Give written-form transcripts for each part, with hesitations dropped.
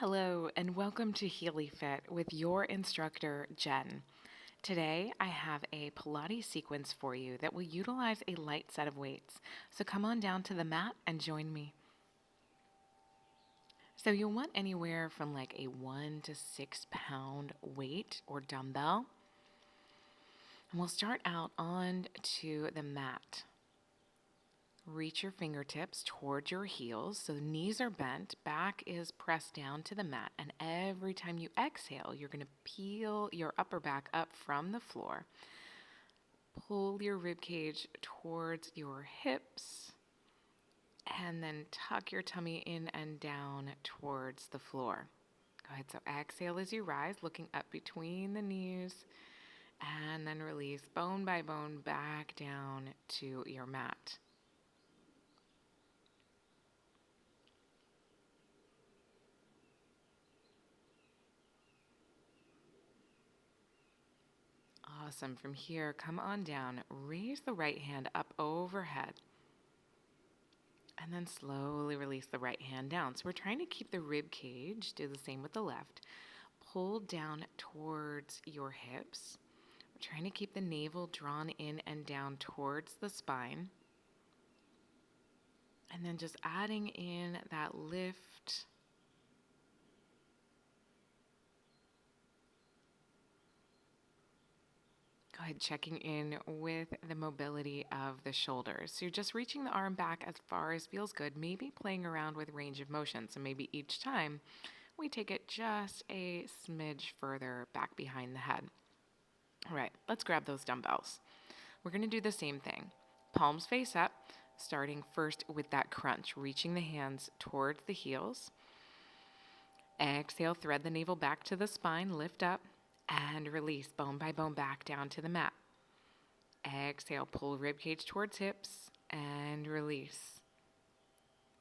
Hello, and welcome to Healy Fit with your instructor, Jen. Today, I have a Pilates sequence for you that will utilize a light set of weights. So come on down to the mat and join me. So you'll want anywhere from like a 1 to 6 pound weight or dumbbell. And we'll start out on to the mat. Reach your fingertips towards your heels so the knees are bent, back is pressed down to the mat, and every time you exhale, you're going to peel your upper back up from the floor. Pull your rib cage towards your hips, and then tuck your tummy in and down towards the floor. Go ahead, so exhale as you rise, looking up between the knees, and then release bone by bone back down to your mat. Awesome. From here, come on down. Raise the right hand up overhead. And then slowly release the right hand down. So we're trying to keep the rib cage. Do the same with the left. Pull down towards your hips. We're trying to keep the navel drawn in and down towards the spine. And then just adding in that lift. Go ahead, checking in with the mobility of the shoulders. So you're just reaching the arm back as far as feels good, maybe playing around with range of motion. So maybe each time we take it just a smidge further back behind the head. All right, let's grab those dumbbells. We're going to do the same thing. Palms face up, starting first with that crunch, reaching the hands towards the heels. Exhale, thread the navel back to the spine, lift up. And release bone by bone back down to the mat. Exhale, pull ribcage towards hips and release.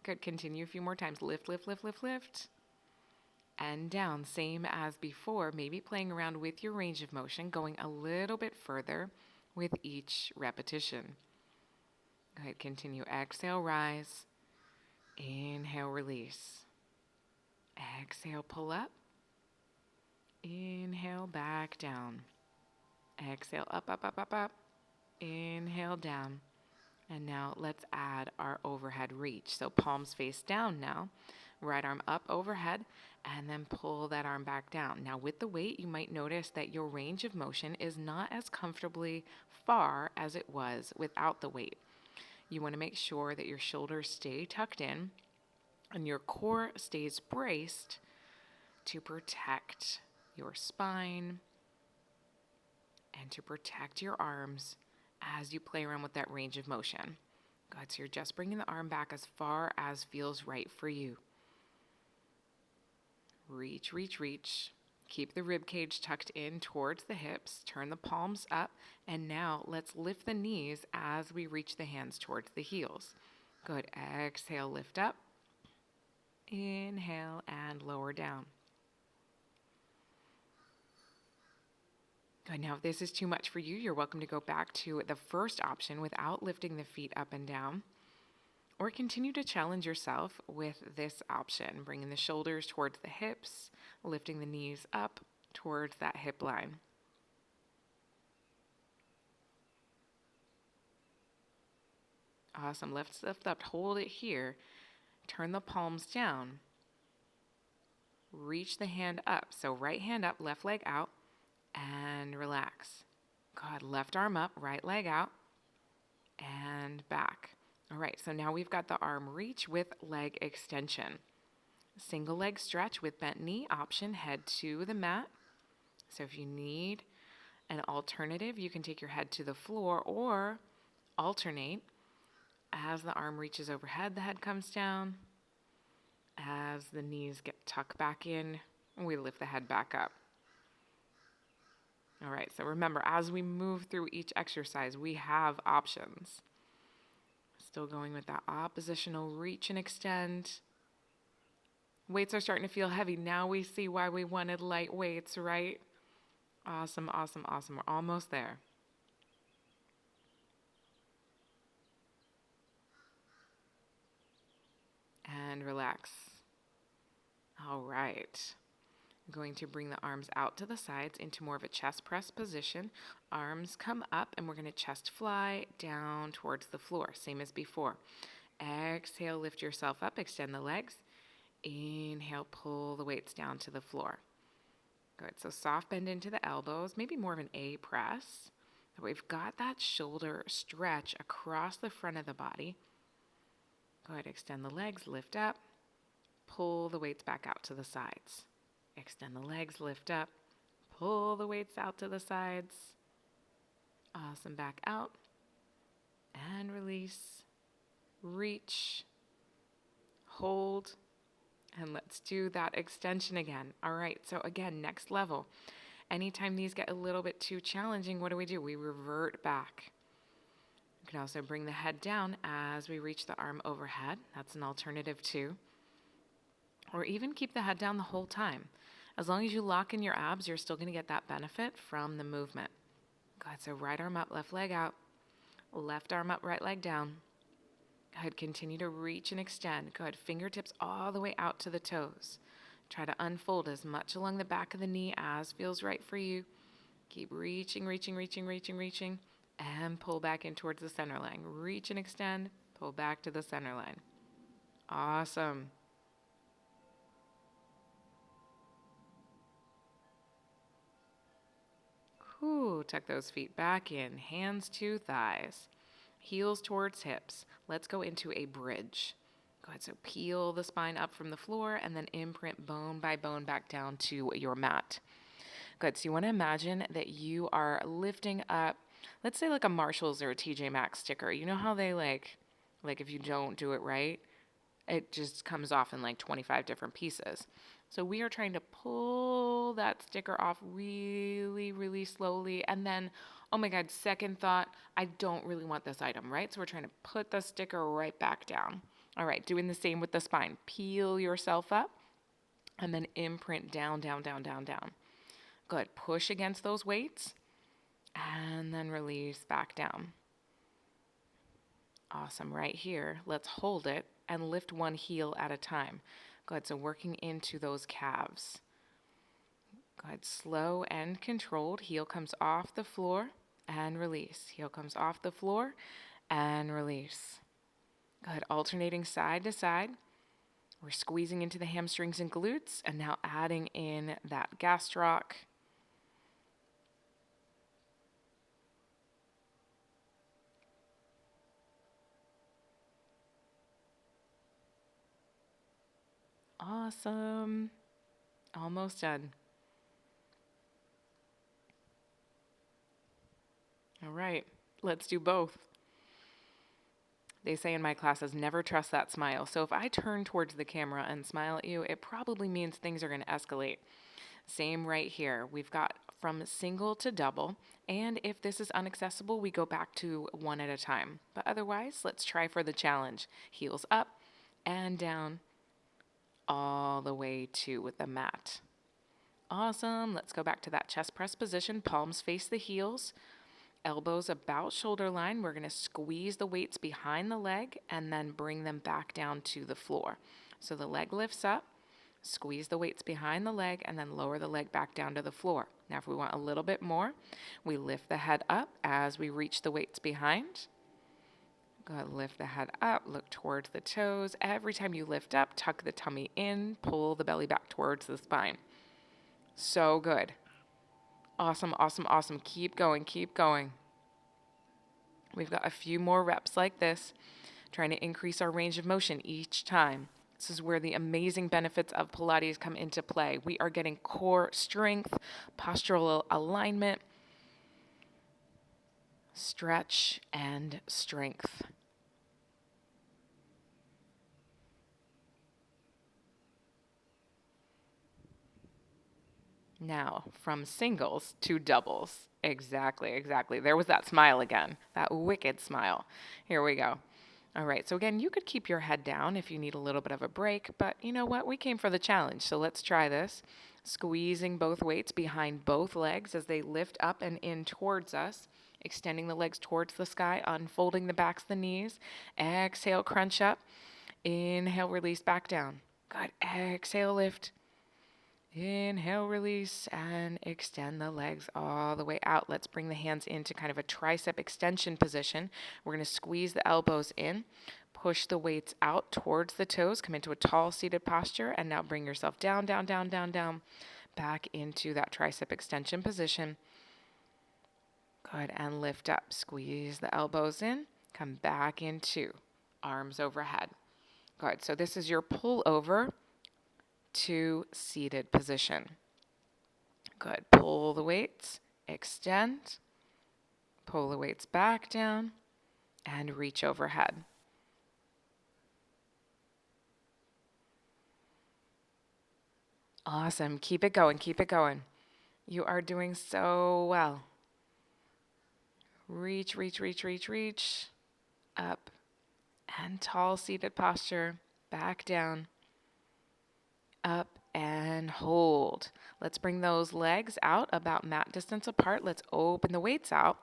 Good, continue a few more times. Lift, lift, lift, lift, lift. And down, same as before, maybe playing around with your range of motion, going a little bit further with each repetition. Go ahead, continue. Exhale, rise. Inhale, release. Exhale, pull up. Inhale, back down. Exhale, up, up, up, up, up. Inhale, down. And now let's add our overhead reach. So palms face down now. Right arm up overhead, and then pull that arm back down. Now with the weight, you might notice that your range of motion is not as comfortably far as it was without the weight. You want to make sure that your shoulders stay tucked in and your core stays braced to protect your spine and to protect your arms as you play around with that range of motion. Good, so you're just bringing the arm back as far as feels right for you. Reach, reach, reach. Keep the rib cage tucked in towards the hips. Turn the palms up. And now let's lift the knees as we reach the hands towards the heels. Good. Exhale, lift up. Inhale and lower down. Good. Now, if this is too much for you, you're welcome to go back to the first option without lifting the feet up and down. Or continue to challenge yourself with this option, bringing the shoulders towards the hips, lifting the knees up towards that hip line. Awesome. Lift up, hold it here. Turn the palms down. Reach the hand up. So right hand up, left leg out, and relax. Good. Left arm up, right leg out, and back. All right, so now we've got the arm reach with leg extension. Single leg stretch with bent knee option, head to the mat. So if you need an alternative, you can take your head to the floor or alternate. As the arm reaches overhead, the head comes down. As the knees get tucked back in, we lift the head back up. All right, so remember, as we move through each exercise, we have options. Still going with that oppositional reach and extend. Weights are starting to feel heavy. Now we see why we wanted light weights, right? Awesome, awesome, awesome. We're almost there. And relax. All right. I'm going to bring the arms out to the sides into more of a chest press position. Arms come up, and we're going to chest fly down towards the floor, same as before. Exhale, lift yourself up, extend the legs. Inhale, pull the weights down to the floor. Good. So soft bend into the elbows, maybe more of an A press. We've got that shoulder stretch across the front of the body. Go ahead, extend the legs, lift up, pull the weights back out to the sides. Extend the legs, lift up, pull the weights out to the sides. Awesome, back out and release. Reach, hold, and let's do that extension again. All right, so again, next level. Anytime these get a little bit too challenging, what do? We revert back. You can also bring the head down as we reach the arm overhead. That's an alternative too. Or even keep the head down the whole time. As long as you lock in your abs, you're still going to get that benefit from the movement. Go ahead, so right arm up, left leg out. Left arm up, right leg down. Go ahead, continue to reach and extend. Go ahead, fingertips all the way out to the toes. Try to unfold as much along the back of the knee as feels right for you. Keep reaching, reaching, reaching, reaching, reaching, and pull back in towards the center line. Reach and extend, pull back to the center line. Awesome. Whew, tuck those feet back in, hands to thighs, heels towards hips. Let's go into a bridge. Go ahead, so peel the spine up from the floor and then imprint bone by bone back down to your mat. Good, so you want to imagine that you are lifting up, let's say like a Marshalls or a TJ Maxx sticker. You know how they like if you don't do it right, it just comes off in like 25 different pieces. So we are trying to pull that sticker off really, really slowly. And then, oh my God, second thought, I don't really want this item, right? So we're trying to put the sticker right back down. All right, doing the same with the spine. Peel yourself up and then imprint down, down, down, down, down. Good. Push against those weights and then release back down. Awesome. Right here, let's hold it and lift one heel at a time. Go ahead, so working into those calves. Go ahead, slow and controlled. Heel comes off the floor and release. Heel comes off the floor and release. Go ahead, alternating side to side. We're squeezing into the hamstrings and glutes and now adding in that gastroc. Awesome. Almost done. All right, let's do both. They say in my classes, never trust that smile. So if I turn towards the camera and smile at you, it probably means things are going to escalate. Same right here. We've got from single to double. And if this is inaccessible, we go back to one at a time. But otherwise, let's try for the challenge. Heels up and down all the way to the mat. Awesome. Let's go back to that chest press position. Palms face the heels. Elbows about shoulder line. We're going to squeeze the weights behind the leg and then bring them back down to the floor. So the leg lifts up, squeeze the weights behind the leg, and then lower the leg back down to the floor. Now, if we want a little bit more, we lift the head up as we reach the weights behind. Go ahead, lift the head up, look towards the toes. Every time you lift up, tuck the tummy in, pull the belly back towards the spine. So good. Awesome, awesome, awesome. Keep going, keep going. We've got a few more reps like this, trying to increase our range of motion each time. This is where the amazing benefits of Pilates come into play. We are getting core strength, postural alignment, stretch, and strength. Now, from singles to doubles. Exactly, exactly. There was that smile again, that wicked smile. Here we go. All right, so again, you could keep your head down if you need a little bit of a break, but you know what? We came for the challenge, so let's try this. Squeezing both weights behind both legs as they lift up and in towards us, extending the legs towards the sky, unfolding the backs of the knees. Exhale, crunch up. Inhale, release back down. Good. Exhale, lift. Inhale, release, and extend the legs all the way out. Let's bring the hands into kind of a tricep extension position. We're going to squeeze the elbows in, push the weights out towards the toes, come into a tall seated posture, and now bring yourself down, down, down, down, down, back into that tricep extension position. Good, and lift up. Squeeze the elbows in, come back into arms overhead. Good, so this is your pull over to seated position. Good. Pull the weights, extend, pull the weights back down, and reach overhead. Awesome. Keep it going. Keep it going. You are doing so well. Reach, reach, reach, reach, reach. Up. And tall seated posture. Back down. Up and hold. Let's bring those legs out about mat distance apart. Let's open the weights out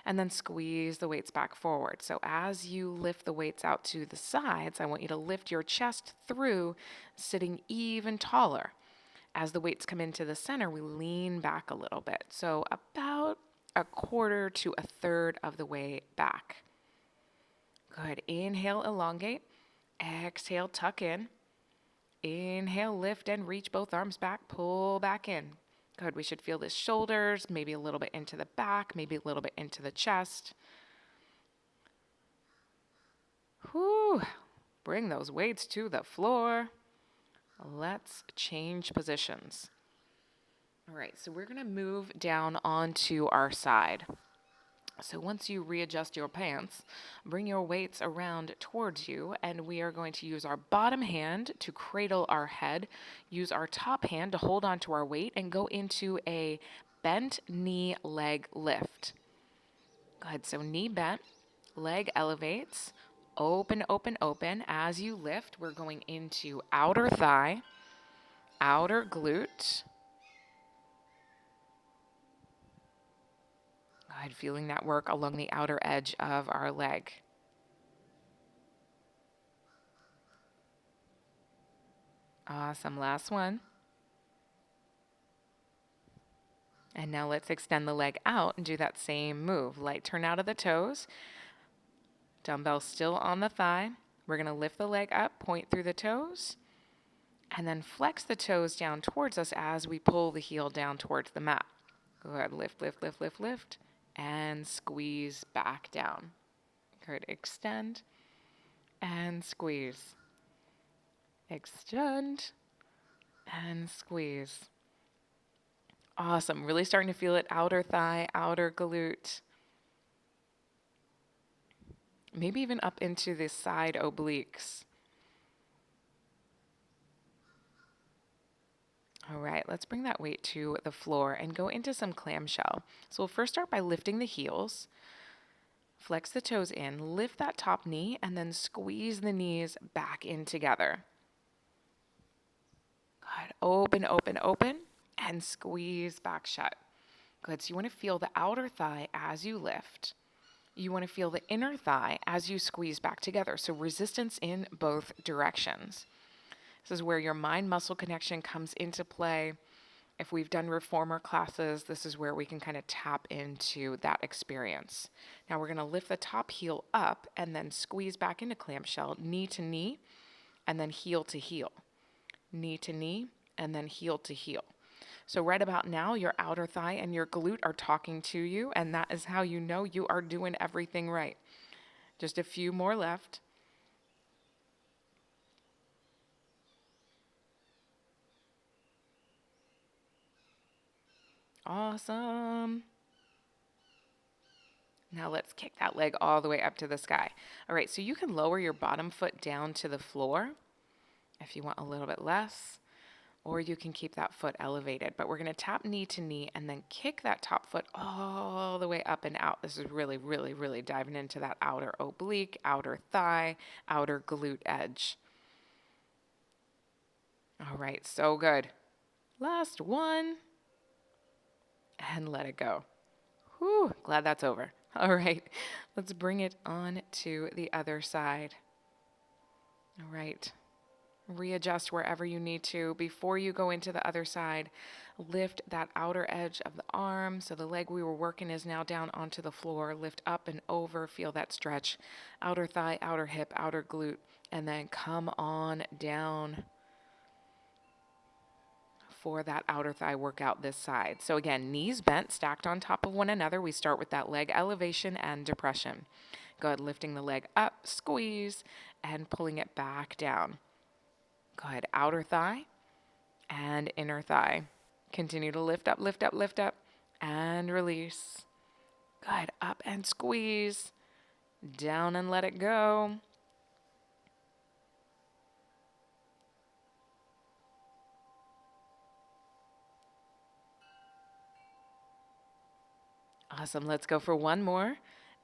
and then squeeze the weights back forward. So as you lift the weights out to the sides, I want you to lift your chest through, sitting even taller. As the weights come into the center, we lean back a little bit. So about a quarter to a third of the way back. Good. Inhale, elongate. Exhale, tuck in. Inhale, lift and reach both arms back, pull back in. Good, we should feel the shoulders, maybe a little bit into the back, maybe a little bit into the chest. Whew, bring those weights to the floor. Let's change positions. All right, so we're gonna move down onto our side. So once you readjust your pants, bring your weights around towards you, and we are going to use our bottom hand to cradle our head, use our top hand to hold onto our weight, and go into a bent knee leg lift. Good, so knee bent, leg elevates, open, open, open. As you lift, we're going into outer thigh, outer glute. Good, feeling that work along the outer edge of our leg. Awesome, last one. And now let's extend the leg out and do that same move. Light turn out of the toes. Dumbbell still on the thigh. We're going to lift the leg up, point through the toes, and then flex the toes down towards us as we pull the heel down towards the mat. Good, lift, lift, lift, lift, lift, and squeeze back down. Good, extend and squeeze. Extend and squeeze. Awesome, really starting to feel it, outer thigh, outer glute. Maybe even up into the side obliques. All right, let's bring that weight to the floor and go into some clamshell. So we'll first start by lifting the heels. Flex the toes in, lift that top knee, and then squeeze the knees back in together. Good, open, open, open, and squeeze back shut. Good, so you want to feel the outer thigh as you lift. You want to feel the inner thigh as you squeeze back together. So resistance in both directions. This is where your mind-muscle connection comes into play. If we've done reformer classes, this is where we can kind of tap into that experience. Now we're going to lift the top heel up and then squeeze back into clamshell, knee to knee, and then heel to heel. Knee to knee, and then heel to heel. So right about now, your outer thigh and your glute are talking to you, and that is how you know you are doing everything right. Just a few more left. Awesome. Now let's kick that leg all the way up to the sky. All right, so you can lower your bottom foot down to the floor if you want a little bit less, or you can keep that foot elevated. But we're going to tap knee to knee and then kick that top foot all the way up and out. This is really, really, really diving into that outer oblique, outer thigh, outer glute edge. All right, so good. Last one. And let it go. Whew, glad that's over. All right, let's bring it on to the other side. All right. Readjust wherever you need to. Before you go into the other side, lift that outer edge of the arm. So the leg we were working is now down onto the floor. Lift up and over. Feel that stretch. Outer thigh, outer hip, outer glute. And then come on down for that outer thigh workout this side. So again, knees bent, stacked on top of one another. We start with that leg elevation and depression. Good, lifting the leg up, squeeze, and pulling it back down. Good, outer thigh and inner thigh. Continue to lift up, lift up, lift up, and release. Good, up and squeeze, down and let it go. Awesome. Let's go for one more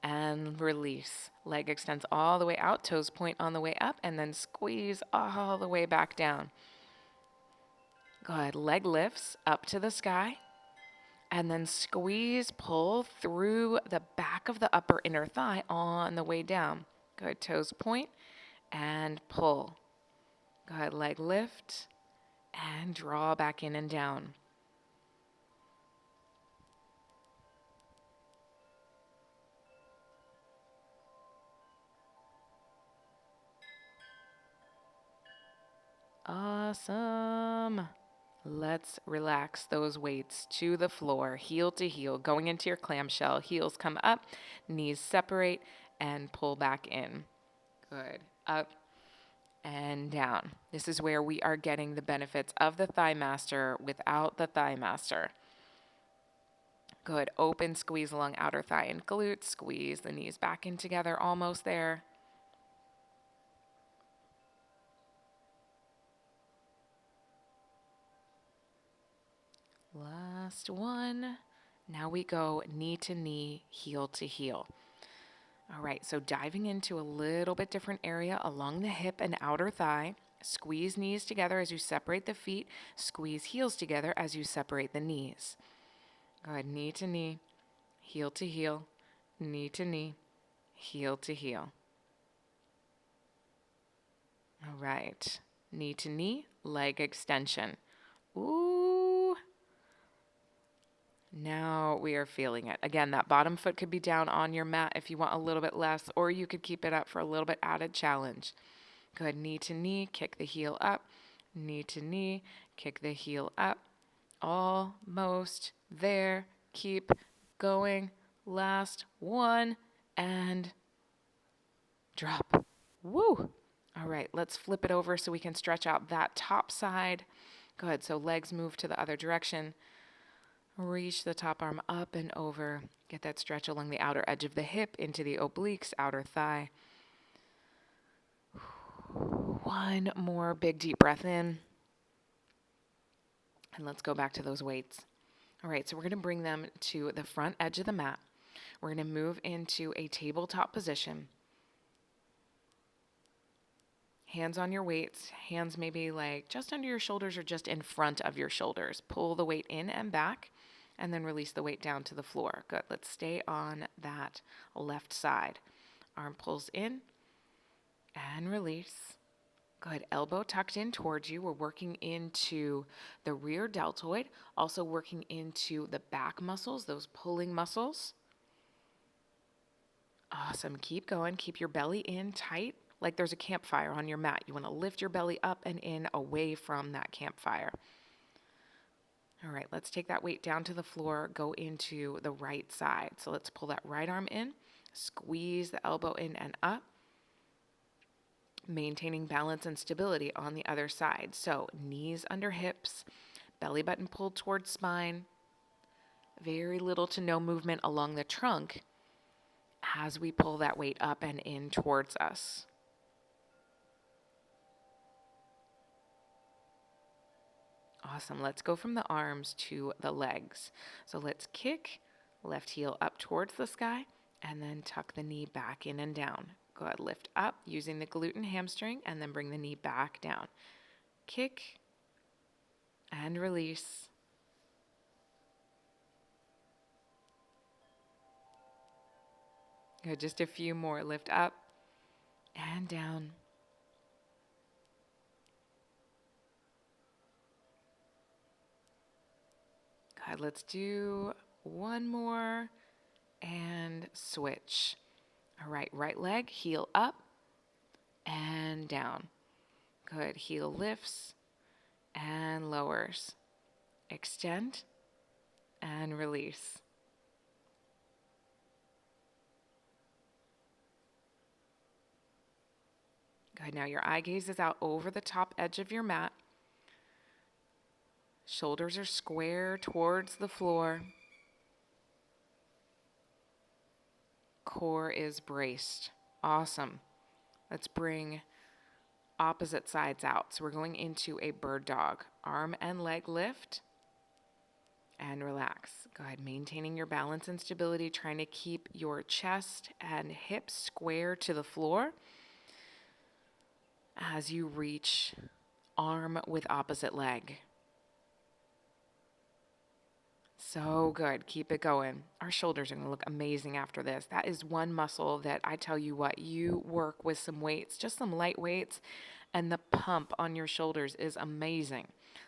and release. Leg extends all the way out, toes point on the way up, and then squeeze all the way back down. Good. Leg lifts up to the sky, and then squeeze, pull through the back of the upper inner thigh on the way down. Good. Toes point and pull. Good. Leg lift and draw back in and down. Awesome. Let's relax those weights to the floor, heel to heel, going into your clamshell. Heels come up, knees separate, and pull back in. Good. Up and down. This is where we are getting the benefits of the Thigh Master without the Thigh Master. Good. Open, squeeze along outer thigh and glute. Squeeze the knees back in together, almost there. Last one. Now we go knee to knee, heel to heel. All right, so diving into a little bit different area along the hip and outer thigh. Squeeze knees together as you separate the feet. Squeeze heels together as you separate the knees. Good. Knee to knee, heel to heel, knee to knee, heel to heel. All right. Knee to knee, leg extension. Ooh. Now we are feeling it. Again, that bottom foot could be down on your mat if you want a little bit less, or you could keep it up for a little bit added challenge. Good. Knee to knee, kick the heel up. Knee to knee, kick the heel up. Almost there. Keep going. Last one and drop. Woo. All right, let's flip it over so we can stretch out that top side. Good. So legs move to the other direction. Reach the top arm up and over. Get that stretch along the outer edge of the hip into the obliques, outer thigh. One more big deep breath in. And let's go back to those weights. All right, so we're going to bring them to the front edge of the mat. We're going to move into a tabletop position. Hands on your weights, hands maybe like just under your shoulders or just in front of your shoulders. Pull the weight in and back, and then release the weight down to the floor. Good. Let's stay on that left side. Arm pulls in and release. Good. Elbow tucked in towards you. We're working into the rear deltoid, also working into the back muscles, those pulling muscles. Awesome. Keep going. Keep your belly in tight, like there's a campfire on your mat. You want to lift your belly up and in away from that campfire. All right, let's take that weight down to the floor, go into the right side. So let's pull that right arm in, squeeze the elbow in and up, maintaining balance and stability on the other side. So knees under hips, belly button pulled towards spine, very little to no movement along the trunk as we pull that weight up and in towards us. Awesome. Let's go from the arms to the legs. So let's kick, left heel up towards the sky, and then tuck the knee back in and down. Go ahead, lift up using the glute and hamstring, and then bring the knee back down. Kick and release. Good. Just a few more. Lift up and down. Good, let's do one more and switch. All right, right leg, heel up and down. Good, heel lifts and lowers. Extend and release. Good, now your eye gaze is out over the top edge of your mat. Shoulders are square towards the floor. Core is braced. Awesome. Let's bring opposite sides out. So we're going into a bird dog. Arm and leg lift and relax. Go ahead, maintaining your balance and stability, trying to keep your chest and hips square to the floor as you reach arm with opposite leg. So good. Keep it going. Our shoulders are going to look amazing after this. That is one muscle that I tell you what, you work with some weights, just some light weights, and the pump on your shoulders is amazing.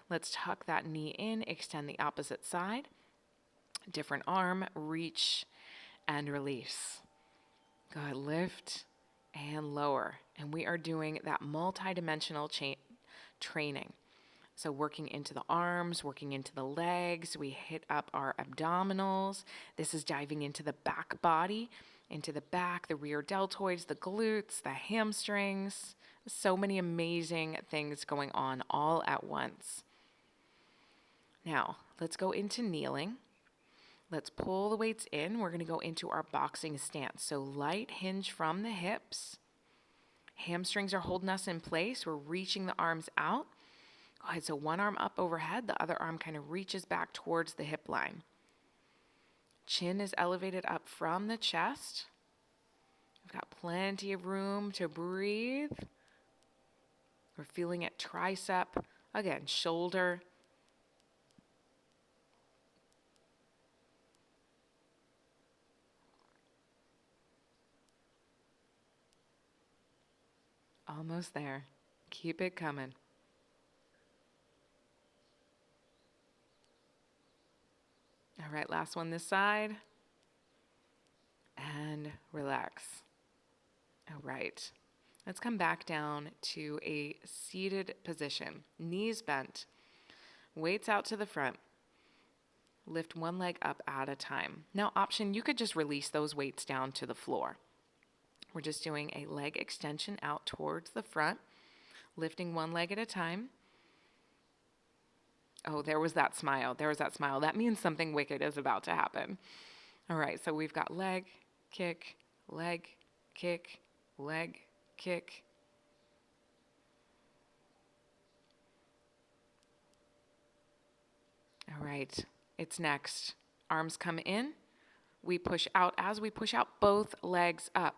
Let's tuck that knee in, extend the opposite side. Different arm, reach and release. Good. Lift and lower. And we are doing that multi-dimensional training. So working into the arms, working into the legs, we hit up our abdominals. This is diving into the back body, into the back, the rear deltoids, the glutes, the hamstrings. So many amazing things going on all at once. Now, let's go into kneeling. Let's pull the weights in. We're going to go into our boxing stance. So light hinge from the hips. Hamstrings are holding us in place. We're reaching the arms out. Go ahead, so one arm up overhead, the other arm kind of reaches back towards the hip line. Chin is elevated up from the chest. We've got plenty of room to breathe. We're feeling it tricep, again, shoulder. Almost there. Keep it coming. All right, last one this side. And relax. All right. Let's come back down to a seated position. Knees bent. Weights out to the front. Lift one leg up at a time. Now, option, you could just release those weights down to the floor. We're just doing a leg extension out towards the front, lifting one leg at a time. Oh, there was that smile. There was that smile. That means something wicked is about to happen. All right, so we've got leg, kick, leg, kick, leg, kick. All right, it's next. Arms come in. We push out. As we push out, both legs up.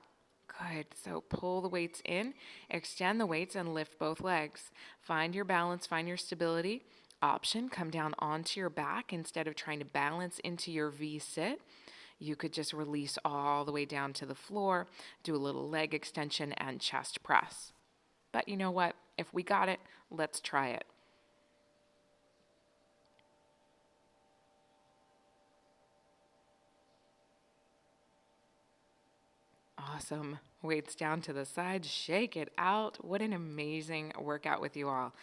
Good. So pull the weights in, extend the weights, and lift both legs. Find your balance, find your stability. Option, come down onto your back instead of trying to balance into your V sit. You could just release all the way down to the floor, do a little leg extension and chest press. But you know what? If we got it, let's try it. Awesome. Weights down to the side, shake it out. What an amazing workout with you all.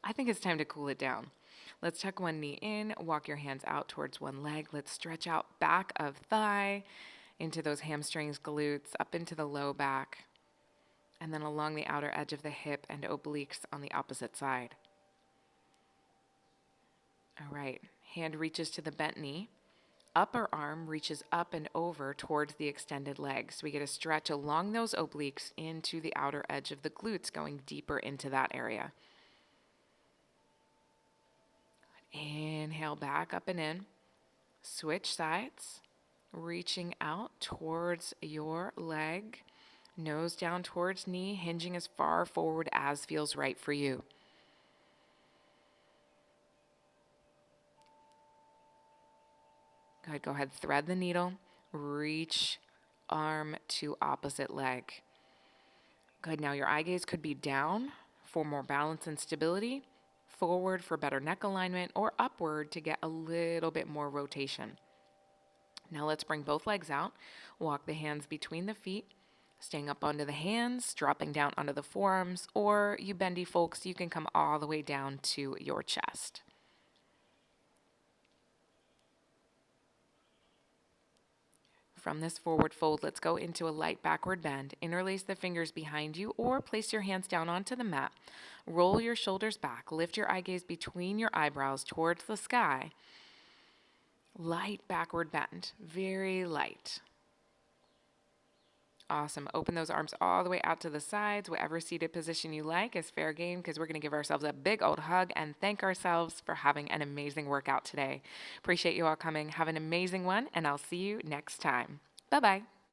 I think it's time to cool it down. Let's tuck one knee in, walk your hands out towards one leg. Let's stretch out back of thigh into those hamstrings, glutes, up into the low back, and then along the outer edge of the hip and obliques on the opposite side. All right, hand reaches to the bent knee. Upper arm reaches up and over towards the extended legs. We get a stretch along those obliques into the outer edge of the glutes, going deeper into that area. Inhale back up and in. Switch sides. Reaching out towards your leg. Nose down towards knee, hinging as far forward as feels right for you. Good. Go ahead, thread the needle. Reach arm to opposite leg. Good. Now your eye gaze could be down for more balance and stability. forward for better neck alignment, or upward to get a little bit more rotation. Now let's bring both legs out. Walk the hands between the feet, staying up onto the hands, dropping down onto the forearms, or you bendy folks, you can come all the way down to your chest. From this forward fold, let's go into a light backward bend. Interlace the fingers behind you or place your hands down onto the mat. Roll your shoulders back. Lift your eye gaze between your eyebrows towards the sky. Light backward bend, very light. Awesome. Open those arms all the way out to the sides. Whatever seated position you like is fair game, because we're going to give ourselves a big old hug and thank ourselves for having an amazing workout today. Appreciate you all coming. Have an amazing one, and I'll see you next time. Bye-bye.